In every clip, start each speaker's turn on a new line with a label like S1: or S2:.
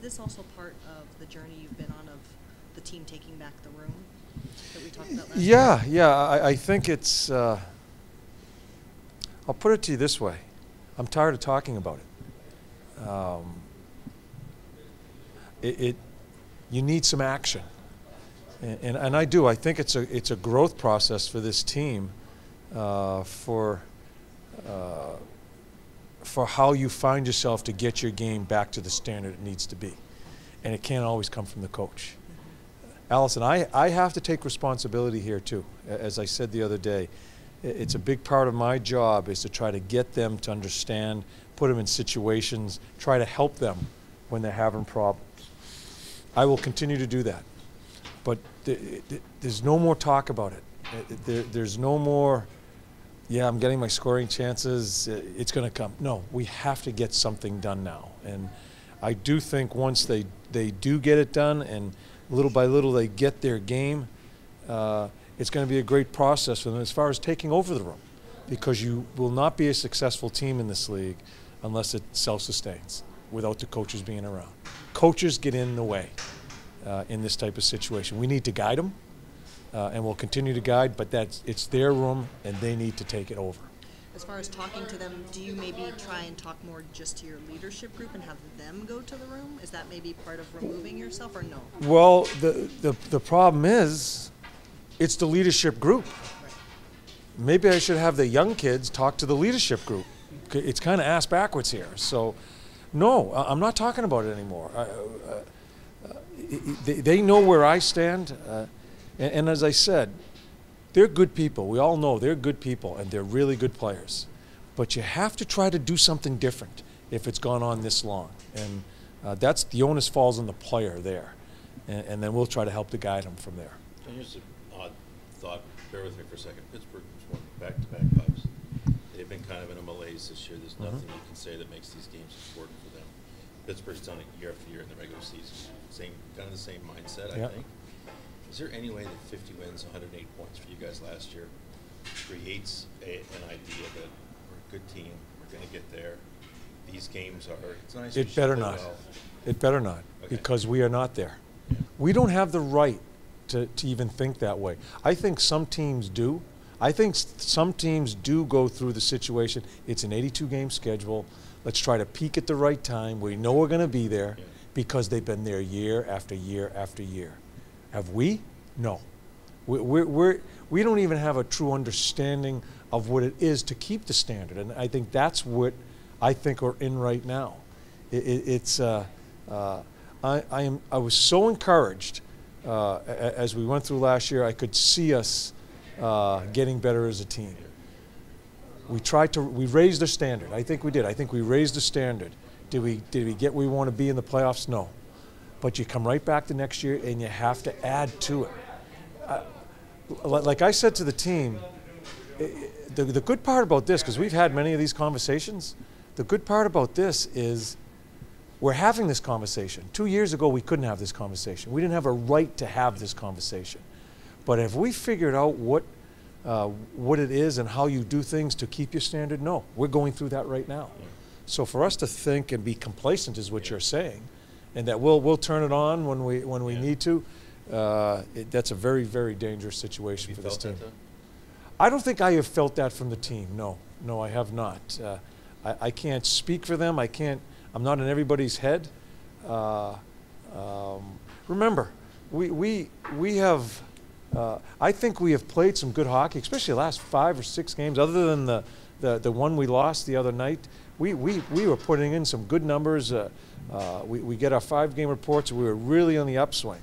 S1: this also part of the journey you've been on of the team taking back the room that we talked about last
S2: Yeah,
S1: time?
S2: yeah. I think it's. I'll put it to you this way: I'm tired of talking about it. You need some action, and I do. I think it's a growth process for this team, for how you find yourself to get your game back to the standard it needs to be, and it can't always come from the coach. Allison, I have to take responsibility here too. As I said the other day, it's a big part of my job is to try to get them to understand, put them in situations, try to help them when they're having problems. I will continue to do that. But there's no more talk about it. There's no more, yeah, I'm getting my scoring chances, it's going to come. No, we have to get something done now. And I do think once they do get it done and little by little they get their game, it's going to be a great process for them as far as taking over the room, because you will not be a successful team in this league unless it self-sustains without the coaches being around. Coaches get in the way in this type of situation. We need to guide them, and we'll continue to guide, but it's their room and they need to take it over.
S1: As far as talking to them, do you maybe try and talk more just to your leadership group and have them go to the room? Is that maybe part of removing yourself, or no?
S2: Well, the problem is, it's the leadership group.
S1: Right.
S2: Maybe I should have the young kids talk to the leadership group. It's kind of ass backwards here. So, no, I'm not talking about it anymore. They know where I stand, and as I said, they're good people. We all know they're good people, and they're really good players. But you have to try to do something different if it's gone on this long. And that's the onus falls on the player there. And then we'll try to help to guide them from there.
S3: And here's an odd thought. Bear with me for a second. Pittsburgh's won back-to-back cups. They've been kind of in a malaise this year. There's nothing you can say that makes these games important for them. Pittsburgh's done it year after year in the regular season. Kind of the same mindset, I think. Is there any way that 50 wins, 108 points for you guys last year creates an idea that we're a good team, we're going to get there, these games are, it's nice.
S2: It better not.
S3: Well.
S2: It better not, because we are not there. Yeah. We don't have the right to even think that way. I think some teams do. I think some teams do go through the situation. It's an 82-game schedule. Let's try to peak at the right time. We know we're going to be there because they've been there year after year after year. Have we? No. We don't even have a true understanding of what it is to keep the standard, and I think that's what I think we're in right now. I was so encouraged as we went through last year. I could see us getting better as a team. We raised the standard. I think we did. I think we raised the standard. Did we get where we want to be in the playoffs? No. But you come right back the next year and you have to add to it. Like I said to the team, the good part about this, because we've had many of these conversations, the good part about this is we're having this conversation. 2 years ago, we couldn't have this conversation. We didn't have a right to have this conversation. But have we figured out what it is and how you do things to keep your standard? No, we're going through that right now. So for us to think and be complacent is what you're saying, and that we'll turn it on when we need to. That's a very, very dangerous situation for this team. I don't think I have felt that from the team. No, I have not. I can't speak for them. I'm not in everybody's head. Remember, we have. I think we have played some good hockey, especially the last 5 or 6 games. Other than the one we lost the other night, we were putting in some good numbers. We get our 5-game reports. We were really on the upswing.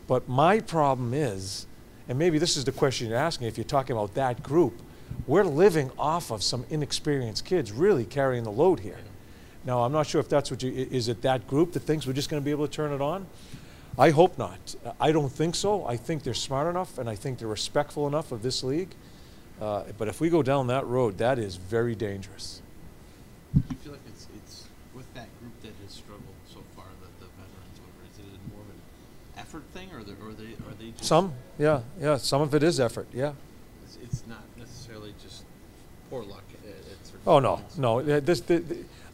S2: But my problem is, and maybe this is the question you're asking, if you're talking about that group, we're living off of some inexperienced kids really carrying the load here. Now, I'm not sure if that's what is it that group that thinks we're just going to be able to turn it on? I hope not. I don't think so. I think they're smart enough, and I think they're respectful enough of this league. But if we go down that road, that is very dangerous.
S4: Do you feel like it's with that group that has struggled so far, the veterans, is it more of an effort thing, or are they just
S2: some? Yeah. Some of it is effort. Yeah.
S4: It's not necessarily just poor luck.
S2: Oh no.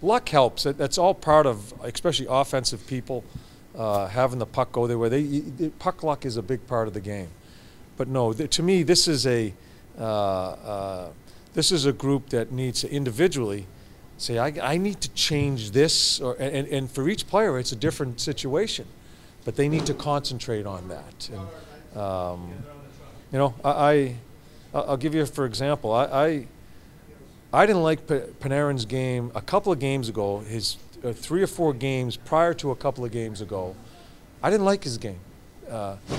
S2: Luck helps. That's all part of, especially offensive people. having the puck go their way. Puck luck is a big part of the game. But no, to me, this is a group that needs to individually say, I need to change this, and for each player, it's a different situation. But they need to concentrate on that. And, you know, I'll give you, for example, I didn't like Panarin's game a couple of games ago, his 3 or 4 games prior to a couple of games ago. I didn't like his game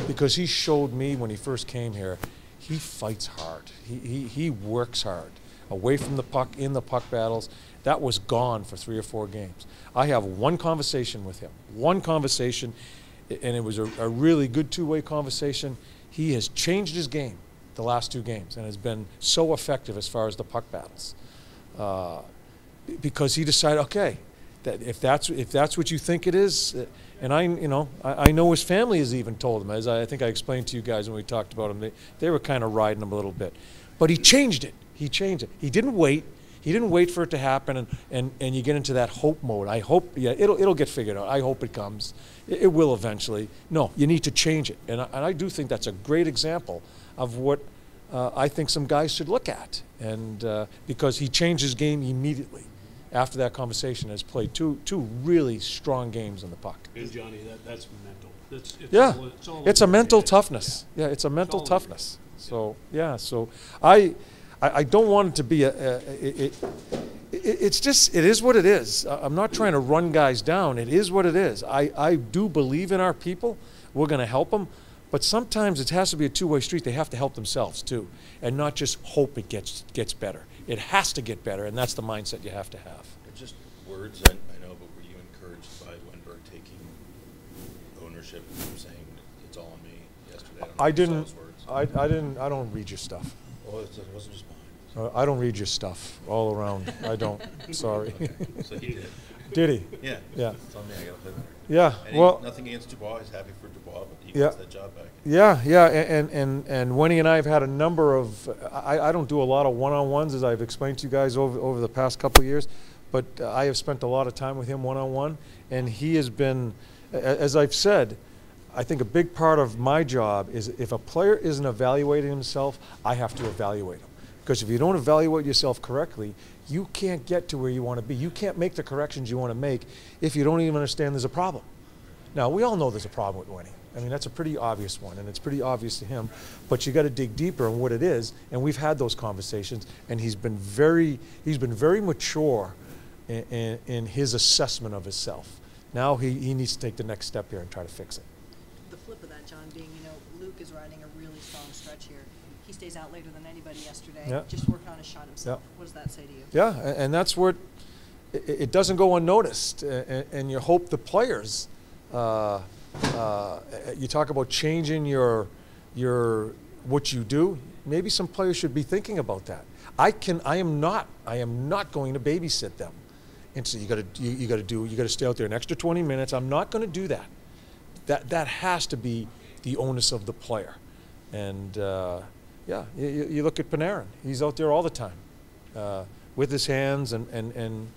S2: because he showed me when he first came here, he fights hard. He works hard. Away from the puck, in the puck battles. That was gone for 3 or 4 games. I have one conversation with him, one conversation, and it was a really good two-way conversation. He has changed his game the last 2 games and has been so effective as far as the puck battles. Because he decided, okay, that if that's what you think it is, and I know his family has even told him, as I think I explained to you guys when we talked about him, they were kind of riding him a little bit. But he changed it. He changed it. He didn't wait. He didn't wait for it to happen, and you get into that hope mode. I hope, yeah, it'll get figured out. I hope it comes. It will eventually. No, you need to change it, and I do think that's a great example of what I think some guys should look at, and because he changed his game immediately after that conversation, has played two really strong games in the puck.
S5: And Johnny, that's mental.
S2: It's a mental toughness. Yeah, it's a mental toughness. So yeah, so I don't want it to be it's just, it is what it is. I'm not trying to run guys down. It is what it is. I do believe in our people. We're going to help them. But sometimes it has to be a two-way street. They have to help themselves too, and not just hope it gets better. It has to get better, and that's the mindset you have to have.
S3: They're just words, I know, but were you encouraged by Wenberg taking ownership and saying it's all on me yesterday?
S2: I didn't. I don't read your stuff.
S3: Oh, it wasn't just mine.
S2: I don't read your stuff all around. I don't. Sorry.
S3: Okay. So he did.
S2: Did he?
S3: Yeah.
S2: Yeah.
S3: It's on me. I gotta play better.
S2: Yeah.
S3: And
S2: well,
S3: nothing against Dubois. He's happy for Dubois, but he
S2: yeah.
S3: wants that job back.
S2: Yeah. And Winnie and I have had a number of. I don't do a lot of one-on-ones, as I've explained to you guys over the past couple of years, but I have spent a lot of time with him one-on-one, and he has been, as I've said, I think a big part of my job is if a player isn't evaluating himself, I have to evaluate him. Because if you don't evaluate yourself correctly, you can't get to where you want to be. You can't make the corrections you want to make if you don't even understand there's a problem. Now, we all know there's a problem with Winnie. I mean, that's a pretty obvious one, and it's pretty obvious to him. But you got to dig deeper on what it is, and we've had those conversations, and he's been very mature in his assessment of himself. Now he needs to take the next step here and try to fix it.
S1: The flip of that, John, being, Luke is riding a really strong stretch here. He stays out later than anybody yesterday.
S2: Yeah.
S1: Just working on his shot himself.
S2: Yeah.
S1: What does that say to you?
S2: Yeah, and that's what it doesn't go unnoticed, and you hope the players. You talk about changing your what you do. Maybe some players should be thinking about that. I am not going to babysit them, and so you got to stay out there an extra 20 minutes. I'm not going to do that. That has to be the onus of the player, and yeah, you look at Panarin. He's out there all the time with his hands, and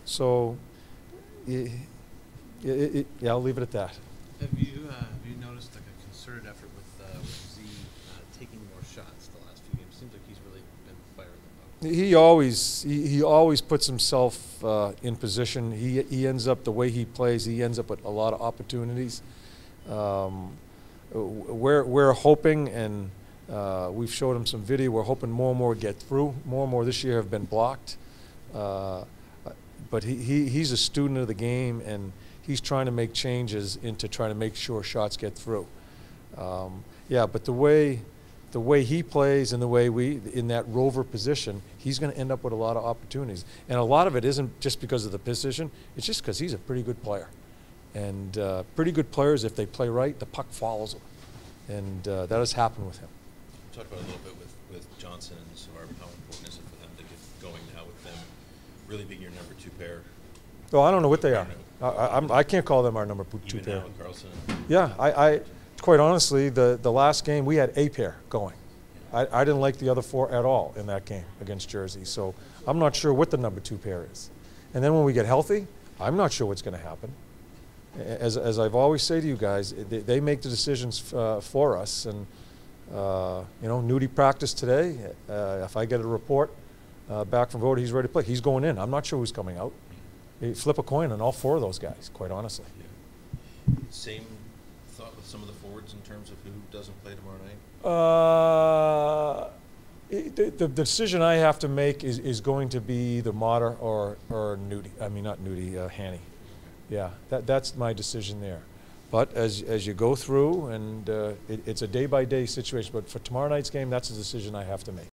S2: so yeah, I'll leave it at that.
S4: Have you noticed like a concerted effort with Z taking more shots the last few games? Seems like he's really been firing them up.
S2: He always puts himself in position. He ends up, the way he plays, he ends up with a lot of opportunities. We're hoping, and we've showed him some video. We're hoping more and more get through. More and more this year have been blocked. But he's a student of the game, and he's trying to make changes into trying to make sure shots get through. Yeah, but the way he plays and the way in that rover position, he's going to end up with a lot of opportunities. And a lot of it isn't just because of the position. It's just because he's a pretty good player. And pretty good players, if they play right, the puck follows them. And that has happened with him.
S3: Talk about it a little bit with Johnson and Savard. How important is it for them to get going now with them really being your number 2 pair?
S2: Well, I don't know what they are. I can't call them our number 2
S3: Even
S2: pair.
S3: now with Carlson.
S2: Yeah, I quite honestly, the last game we had a pair going. I didn't like the other 4 at all in that game against Jersey. So I'm not sure what the number 2 pair is. And then when we get healthy, I'm not sure what's going to happen. as I've always say to you guys, they make the decisions for us. And you know, Nudie practiced today. If I get a report back from Voda, he's ready to play. He's going in. I'm not sure who's coming out. You flip a coin on all 4 of those guys, quite honestly.
S3: Yeah. Same thought with some of the forwards in terms of who doesn't play tomorrow night?
S2: The decision I have to make is going to be either Mater or Nudie. I mean, not Nudie, Hanny. Yeah, that's my decision there. But as you go through, and it's a day-by-day situation, but for tomorrow night's game, that's a decision I have to make.